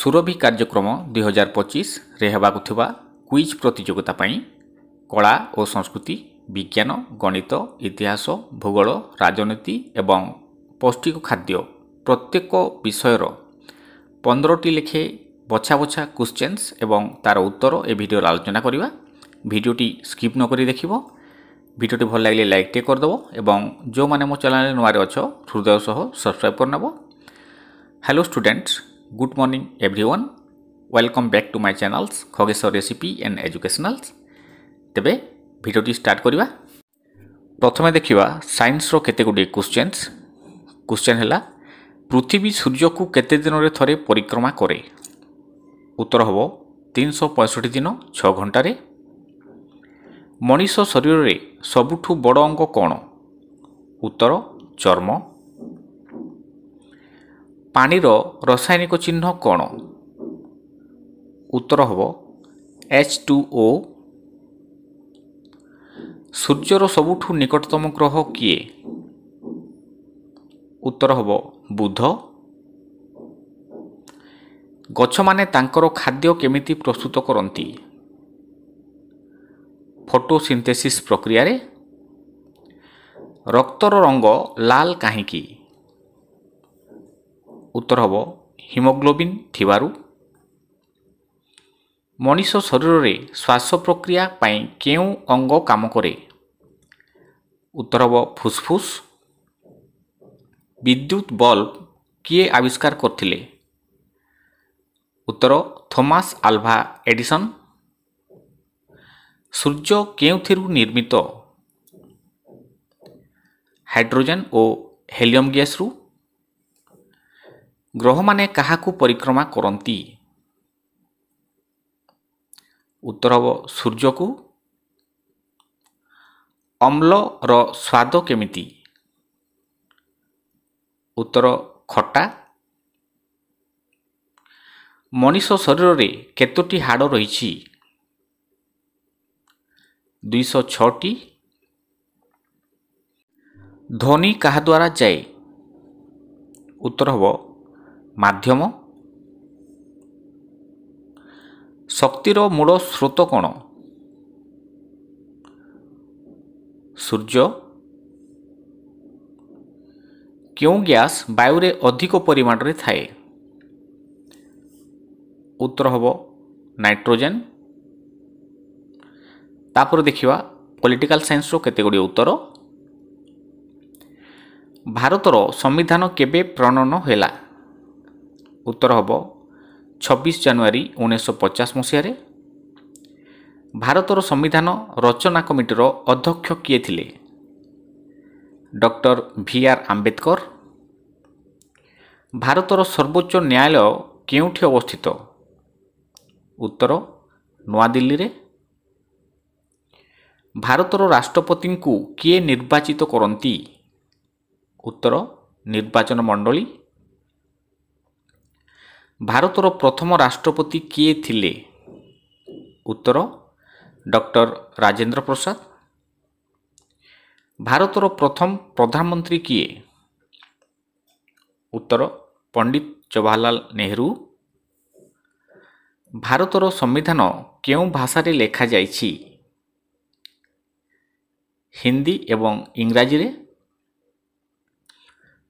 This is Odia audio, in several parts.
ସୁରଭି କାର୍ଯ୍ୟକ୍ରମ 2025ରେ ହେବାକୁ ଥିବା କୁଇଜ୍ ପ୍ରତିଯୋଗିତା ପାଇଁ କଳା ଓ ସଂସ୍କୃତି, ବିଜ୍ଞାନ, ଗଣିତ, ଇତିହାସ, ଭୂଗୋଳ, ରାଜନୀତି ଏବଂ ପୌଷ୍ଟିକ ଖାଦ୍ୟ ପ୍ରତ୍ୟେକ ବିଷୟର 15ଟି ଲେଖେ ବଛା ବଛା କ୍ୱେଶ୍ଚନ୍ସ ଏବଂ ତା'ର ଉତ୍ତର ଏ ଭିଡ଼ିଓରେ ଆଲୋଚନା କରିବା। ଭିଡ଼ିଓଟି ସ୍କିପ୍ ନକରି ଦେଖିବ। ଭିଡ଼ିଓଟି ଭଲ ଲାଗିଲେ ଲାଇକ୍ଟେ କରିଦେବ ଏବଂ ଯେଉଁମାନେ ମୋ ଚ୍ୟାନେଲରେ ନୂଆରେ ଅଛ ହୃଦୟ ସହ ସବସ୍କ୍ରାଇବ୍ କରିନେବ। Hello students, good morning everyone, welcome back to my channels Khageswar recipe and educationals. ତେବେ ଭିଡ଼ିଓଟି ଷ୍ଟାର୍ଟ କରିବା। ପ୍ରଥମେ ଦେଖିବା ସାଇନ୍ସର କେତେଗୁଡ଼ିଏ କ୍ୱେଶ୍ଚନ୍ସ। କ୍ୱେଶ୍ଚନ୍ ହେଲା, ପୃଥିବୀ ସୂର୍ଯ୍ୟକୁ କେତେ ଦିନରେ ଥରେ ପରିକ୍ରମା କରେ? ଉତ୍ତର ହେବ 365 ଦିନ 6 ଘଣ୍ଟାରେ। ମଣିଷ ଶରୀରରେ ସବୁଠୁ ବଡ଼ ଅଙ୍ଗ କ'ଣ? ଉତ୍ତର ଚର୍ମ। ପାଣିର ରାସାୟନିକ ଚିହ୍ନ କ'ଣ? ଉତ୍ତର ହେବ H2O। ସୂର୍ଯ୍ୟର ସବୁଠୁ ନିକଟତମ ଗ୍ରହ କିଏ? ଉତ୍ତର ହେବ ବୁଧ। ଗଛମାନେ ତାଙ୍କର ଖାଦ୍ୟ କେମିତି ପ୍ରସ୍ତୁତ କରନ୍ତି? ଫଟୋସିନ୍ଥେସିସ୍ ପ୍ରକ୍ରିୟାରେ। ରକ୍ତର ରଙ୍ଗ ଲାଲ କାହିଁକି? ଉତ୍ତର ହେବ ହିମୋଗ୍ଲୋବିନ୍ ଥିବାରୁ। ମଣିଷ ଶରୀରରେ ଶ୍ୱାସ ପ୍ରକ୍ରିୟା ପାଇଁ କେଉଁ ଅଙ୍ଗ କାମ କରେ? ଉତ୍ତର ହେବ ଫୁସ୍ଫୁସ୍। ବିଦ୍ୟୁତ୍ ବଲ୍ବ କିଏ ଆବିଷ୍କାର କରିଥିଲେ? ଉତ୍ତର ଥୋମାସ୍ ଆଲଭା ଏଡିସନ୍। ସୂର୍ଯ୍ୟ କେଉଁଥିରୁ ନିର୍ମିତ? ହାଇଡ୍ରୋଜେନ୍ ଓ ହେଲିୟମ୍ ଗ୍ୟାସ୍ରୁ। ଗ୍ରହମାନେ କାହାକୁ ପରିକ୍ରମା କରନ୍ତି? ଉତ୍ତର ହେବ ସୂର୍ଯ୍ୟକୁ। ଅମ୍ଳର ସ୍ୱାଦ କେମିତି? ଉତ୍ତର ଖଟା। ମଣିଷ ଶରୀରରେ କେତୋଟି ହାଡ଼ ରହିଛି? 206ଟି। ଧ୍ୱନି କାହା ଦ୍ୱାରା ଯାଏ? ଉତ୍ତର ହେବ ମାଧ୍ୟମ। ଶକ୍ତିର ମୂଳ ସ୍ରୋତ କ'ଣ? ସୂର୍ଯ୍ୟ। କେଉଁ ଗ୍ୟାସ୍ ବାୟୁରେ ଅଧିକ ପରିମାଣରେ ଥାଏ? ଉତ୍ତର ହେବ ନାଇଟ୍ରୋଜେନ୍। ତାପରେ ଦେଖିବା ପଲିଟିକାଲ ସାଇନ୍ସର କେତେଗୁଡ଼ିଏ ଉତ୍ତର। ଭାରତର ସମ୍ବିଧାନ କେବେ ପ୍ରଣୟନ ହେଲା? ଉତ୍ତର ହେବ 26 ଜାନୁଆରୀ 1950 ମସିହାରେ। ଭାରତର ସମ୍ବିଧାନ ରଚନା କମିଟିର ଅଧ୍ୟକ୍ଷ କିଏ ଥିଲେ? Doctor V.R. ଆମ୍ବେଦକର। ଭାରତର ସର୍ବୋଚ୍ଚ ନ୍ୟାୟାଳୟ କେଉଁଠି ଅବସ୍ଥିତ? ଉତ୍ତର ନୂଆଦିଲ୍ଲୀରେ। ଭାରତର ରାଷ୍ଟ୍ରପତିଙ୍କୁ କିଏ ନିର୍ବାଚିତ କରନ୍ତି? ଉତ୍ତର ନିର୍ବାଚନ ମଣ୍ଡଳୀ। ଭାରତର ପ୍ରଥମ ରାଷ୍ଟ୍ରପତି କିଏ ଥିଲେ? ଉତ୍ତର ଡକ୍ଟର ରାଜେନ୍ଦ୍ର ପ୍ରସାଦ। ଭାରତର ପ୍ରଥମ ପ୍ରଧାନମନ୍ତ୍ରୀ କିଏ? ଉତ୍ତର ପଣ୍ଡିତ ଜବାହରଲାଲ ନେହେରୁ। ଭାରତର ସମ୍ବିଧାନ କେଉଁ ଭାଷାରେ ଲେଖାଯାଇଛି? ହିନ୍ଦୀ ଏବଂ ଇଂରାଜୀରେ।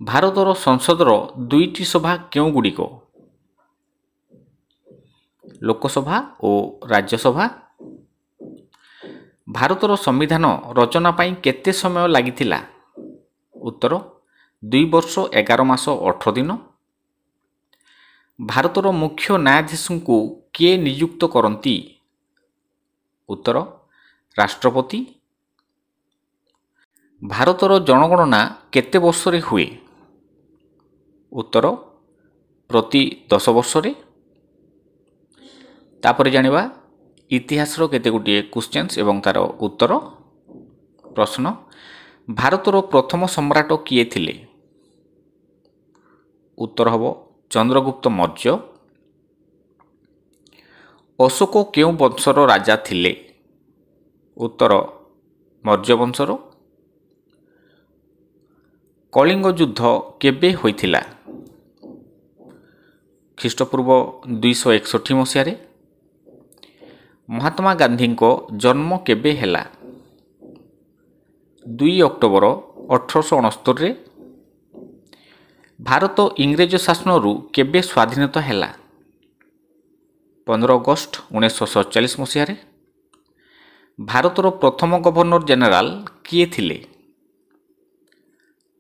ଭାରତର ସଂସଦର 2ଟି ସଭା କେଉଁଗୁଡ଼ିକ? ଲୋକସଭା ଓ ରାଜ୍ୟସଭା। ଭାରତର ସମ୍ବିଧାନ ରଚନା ପାଇଁ କେତେ ସମୟ ଲାଗିଥିଲା? ଉତ୍ତର 2 ବର୍ଷ 11 ମାସ 18 ଦିନ। ଭାରତର ମୁଖ୍ୟ ନ୍ୟାୟାଧୀଶଙ୍କୁ କିଏ ନିଯୁକ୍ତ କରନ୍ତି? ଉତ୍ତର ରାଷ୍ଟ୍ରପତି। ଭାରତର ଜନଗଣନା କେତେ ବର୍ଷରେ ହୁଏ? ଉତ୍ତର ପ୍ରତି 10 ବର୍ଷରେ। ତାପରେ ଜାଣିବା ଇତିହାସର କେତେଗୁଡ଼ିଏ କ୍ୱେଶ୍ଚନ୍ସ ଏବଂ ତା'ର ଉତ୍ତର। ପ୍ରଶ୍ନ, ଭାରତର ପ୍ରଥମ ସମ୍ରାଟ କିଏ ଥିଲେ? ଉତ୍ତର ହେବ ଚନ୍ଦ୍ରଗୁପ୍ତ ମୌର୍ଯ୍ୟ। ଅଶୋକ କେଉଁ ବଂଶର ରାଜା ଥିଲେ? ଉତ୍ତର ମୌର୍ଯ୍ୟ ବଂଶର। କଳିଙ୍ଗ ଯୁଦ୍ଧ କେବେ ହୋଇଥିଲା? ଖ୍ରୀଷ୍ଟପୂର୍ବ 261 ମସିହାରେ। ମହାତ୍ମା ଗାନ୍ଧୀଙ୍କ ଜନ୍ମ କେବେ ହେଲା? 2 ଅକ୍ଟୋବର 1869ରେ। ଭାରତ ଇଂରେଜ ଶାସନରୁ କେବେ ସ୍ୱାଧୀନତା ହେଲା? 15 ଅଗଷ୍ଟ 1947 ମସିହାରେ। ଭାରତର ପ୍ରଥମ ଗଭର୍ଣ୍ଣର ଜେନେରାଲ କିଏ ଥିଲେ?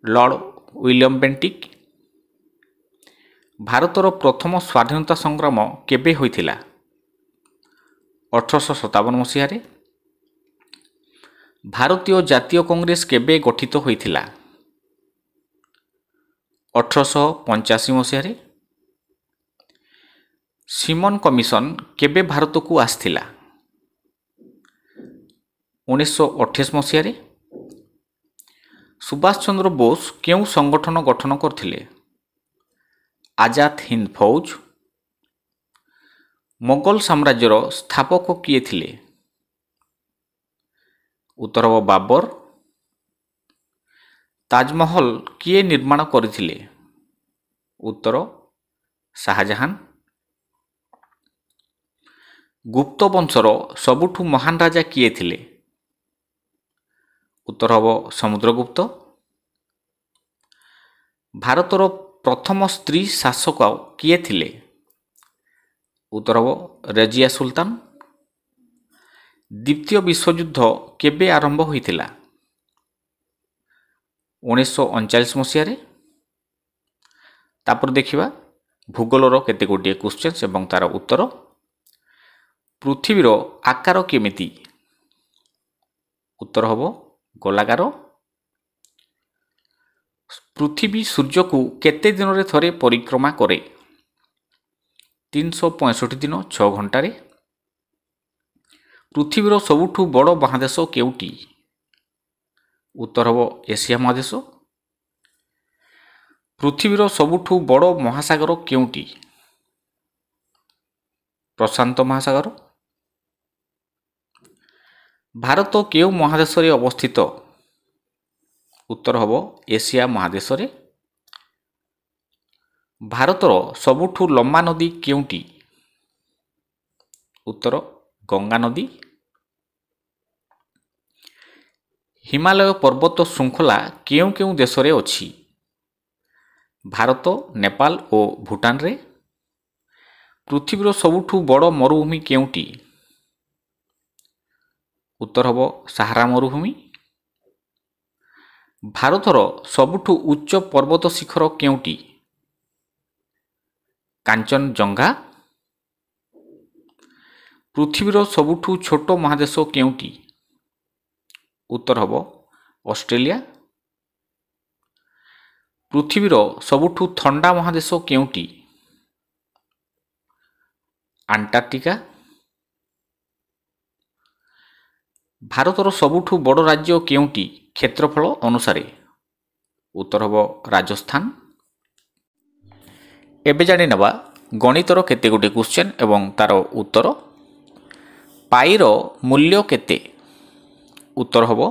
Lord William Bentinck. ଭାରତର ପ୍ରଥମ ସ୍ୱାଧୀନତା ସଂଗ୍ରାମ କେବେ ହୋଇଥିଲା? 1857 ମସିହାରେ। ଭାରତୀୟ ଜାତୀୟ କଂଗ୍ରେସ କେବେ ଗଠିତ ହୋଇଥିଲା? 1885 ମସିହାରେ। ସିମନ କମିଶନ କେବେ ଭାରତକୁ ଆସିଥିଲା? 1928 ମସିହାରେ। ସୁଭାଷ ଚନ୍ଦ୍ର ବୋଷ କେଉଁ ସଂଗଠନ ଗଠନ କରିଥିଲେ? ଆଜାଦ ହିନ୍ଦ ଫୌଜ। ମୋଗଲ ସାମ୍ରାଜ୍ୟର ସ୍ଥାପକ କିଏ ଥିଲେ? ଉତ୍ତର ହେବ ବାବର। ତାଜମହଲ କିଏ ନିର୍ମାଣ କରିଥିଲେ? ଉତ୍ତର ଶାହାଜାହାନ। ଗୁପ୍ତ ବଂଶର ସବୁଠୁ ମହାନ ରାଜା କିଏ ଥିଲେ? ଉତ୍ତର ହେବ ସମୁଦ୍ରଗୁପ୍ତ। ଭାରତର ପ୍ରଥମ ସ୍ତ୍ରୀ ଶାସକ କିଏ ଥିଲେ? ଉତ୍ତର ହେବ ରଜିୟା ସୁଲତାନ। ଦ୍ୱିତୀୟ ବିଶ୍ୱଯୁଦ୍ଧ କେବେ ଆରମ୍ଭ ହୋଇଥିଲା? 1939 ମସିହାରେ। ତାପରେ ଦେଖିବା ଭୂଗୋଳର କେତେ ଗୁଡ଼ିଏ କ୍ୱେଶ୍ଚନ୍ସ ଏବଂ ତାର ଉତ୍ତର। ପୃଥିବୀର ଆକାର କେମିତି? ଉତ୍ତର ହେବ ଗୋଲାକାର। ପୃଥିବୀ ସୂର୍ଯ୍ୟକୁ କେତେ ଦିନରେ ଥରେ ପରିକ୍ରମା କରେ? 365 ଦିନ 6 ଘଣ୍ଟାରେ। ପୃଥିବୀର ସବୁଠୁ ବଡ଼ ମହାଦେଶ କେଉଁଟି? ଉତ୍ତର ହେବ ଏସିଆ ମହାଦେଶ। ପୃଥିବୀର ସବୁଠୁ ବଡ଼ ମହାସାଗର କେଉଁଟି? ପ୍ରଶାନ୍ତ ମହାସାଗର। ଭାରତ କେଉଁ ମହାଦେଶରେ ଅବସ୍ଥିତ? ଉତ୍ତର ହେବ ଏସିଆ ମହାଦେଶରେ। ଭାରତର ସବୁଠୁ ଲମ୍ବା ନଦୀ କେଉଁଟି? ଉତ୍ତର ଗଙ୍ଗା ନଦୀ। ହିମାଳୟ ପର୍ବତ ଶୃଙ୍ଖଲା କେଉଁ କେଉଁ ଦେଶରେ ଅଛି? ଭାରତ, ନେପାଳ ଓ ଭୁଟାନରେ। ପୃଥିବୀର ସବୁଠୁ ବଡ଼ ମରୁଭୂମି କେଉଁଟି? ଉତ୍ତର ହେବ ସାହାରା ମରୁଭୂମି। ଭାରତର ସବୁଠୁ ଉଚ୍ଚ ପର୍ବତ ଶିଖର କେଉଁଟି? କାଞ୍ଚନଜଙ୍ଘା। ପୃଥିବୀର ସବୁଠୁ ଛୋଟ ମହାଦେଶ କେଉଁଟି? ଉତ୍ତର ହେବ ଅଷ୍ଟ୍ରେଲିଆ। ପୃଥିବୀର ସବୁଠୁ ଥଣ୍ଡା ମହାଦେଶ କେଉଁଟି? ଆଣ୍ଟାର୍କଟିକା। ଭାରତର ସବୁଠୁ ବଡ଼ ରାଜ୍ୟ କେଉଁଟି କ୍ଷେତ୍ରଫଳ ଅନୁସାରେ? ଉତ୍ତର ହେବ ରାଜସ୍ଥାନ। ଏବେ ଜାଣିନେବା ଗଣିତର କେତେ ଗୁଡ଼ିଏ କ୍ୱେଶ୍ଚନ୍ ଏବଂ ତାର ଉତ୍ତର। ପାଇର ମୂଲ୍ୟ କେତେ? ଉତ୍ତର ହେବ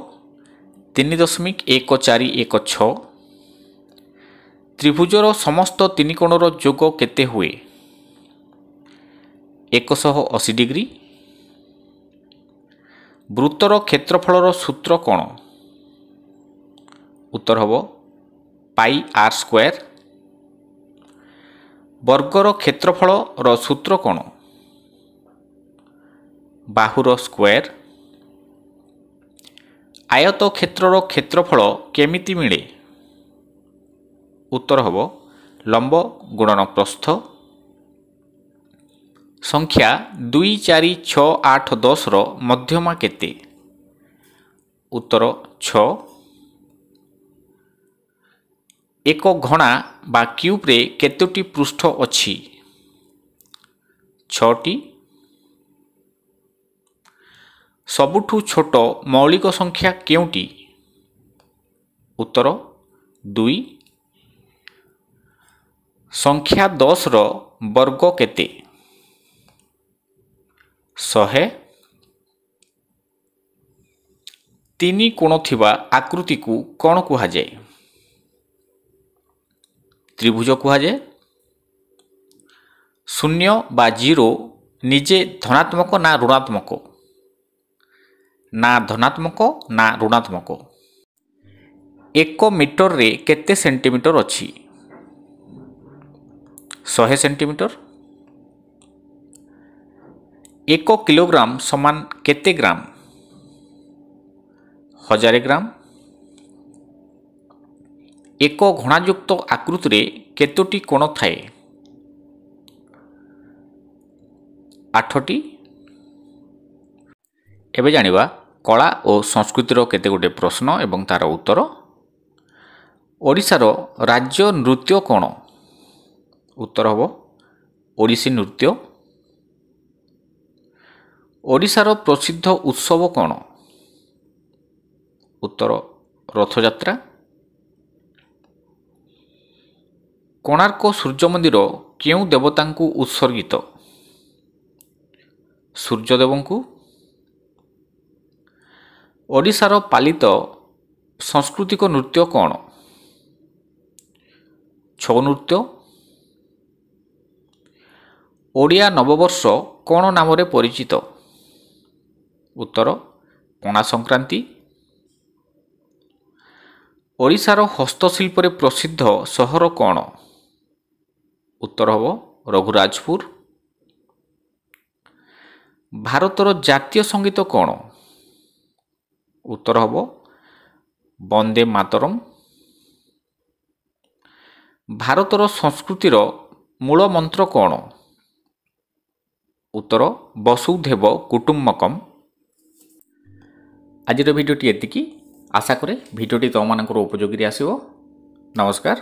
3.1416। ତ୍ରିଭୁଜର ସମସ୍ତ ତିନି କୋଣର ଯୋଗ କେତେ ହୁଏ? 180 ଡିଗ୍ରୀ। ବୃତ୍ତର କ୍ଷେତ୍ରଫଳର ସୂତ୍ର କ'ଣ? ଉତ୍ତର ହେବ ପାଇ r ସ୍କୋୟାର। ବର୍ଗର କ୍ଷେତ୍ରଫଳର ସୂତ୍ର କ'ଣ? ବାହୁର ସ୍କୋୟାର। ଆୟତ କ୍ଷେତ୍ରର କ୍ଷେତ୍ରଫଳ କେମିତି ମିଳେ? ଉତ୍ତର ହେବ ଲମ୍ବ ଗୁଣନ ପ୍ରସ୍ଥ। ସଂଖ୍ୟା 2, 4, 6, 8, 10ର ମଧ୍ୟମା କେତେ? ଉତ୍ତର 6। ଏକ ଘଣା ବା କ୍ୟୁବରେ କେତୋଟି ପୃଷ୍ଠ ଅଛି? 6ଟି। ସବୁଠୁ ଛୋଟ ମୌଳିକ ସଂଖ୍ୟା କେଉଁଟି? ଉତ୍ତର 2। ସଂଖ୍ୟା 10ର ବର୍ଗ କେତେ? 100। ତିନି କୋଣ ଥିବା ଆକୃତିକୁ କ'ଣ କୁହାଯାଏ? ତ୍ରିଭୁଜ କୁହାଯାଏ। शून्य बा जीरो निजे धनात्मक ना ऋणात्मक ना धनात्मक ना ऋणात्मक। 1 मीटर रे केते सेंटीमीटर अछि 100 सेंटीमीटर। 1 किलोग्राम समान केते ग्राम 1000 ग्राम। 1 घणायुक्त आकृति रे केतोटी कोण थाए 8टी। एबे जानिबा कला और संस्कृतिर केते गोटे प्रश्न एवं तार उत्तर। ओडिशार राज्य नृत्य कोण उत्तर हबो ओडिसी नृत्य। ओडिशार प्रसिद्ध उत्सव कोण उत्तर रथयात्रा। कोणार्क सूर्य मंदिर केउ देवतांकु उत्सर्गित सूर्यदेवंकु। ओडिशार पालित सांस्कृतिक नृत्य कोण छौ नृत्य। ओडिया नववर्ष कोण नाम रे परिचित उत्तर पणा संक्रांति। ओडिशार हस्तशिल्प रे प्रसिद्ध सहर कोण उत्तर हबो रघुराजपुर। भारतर जातीय संगीत कोण उत्तर हबो वंदे मातरम। भारतर संस्कृतिर मूल मंत्र कोण उत्तर वसुधैव कुटुम्बकम। आज भिडियोटी एतिकी। आशा करे भिडियोटी तुम मानकर उपयोगी आसिबो। नमस्कार।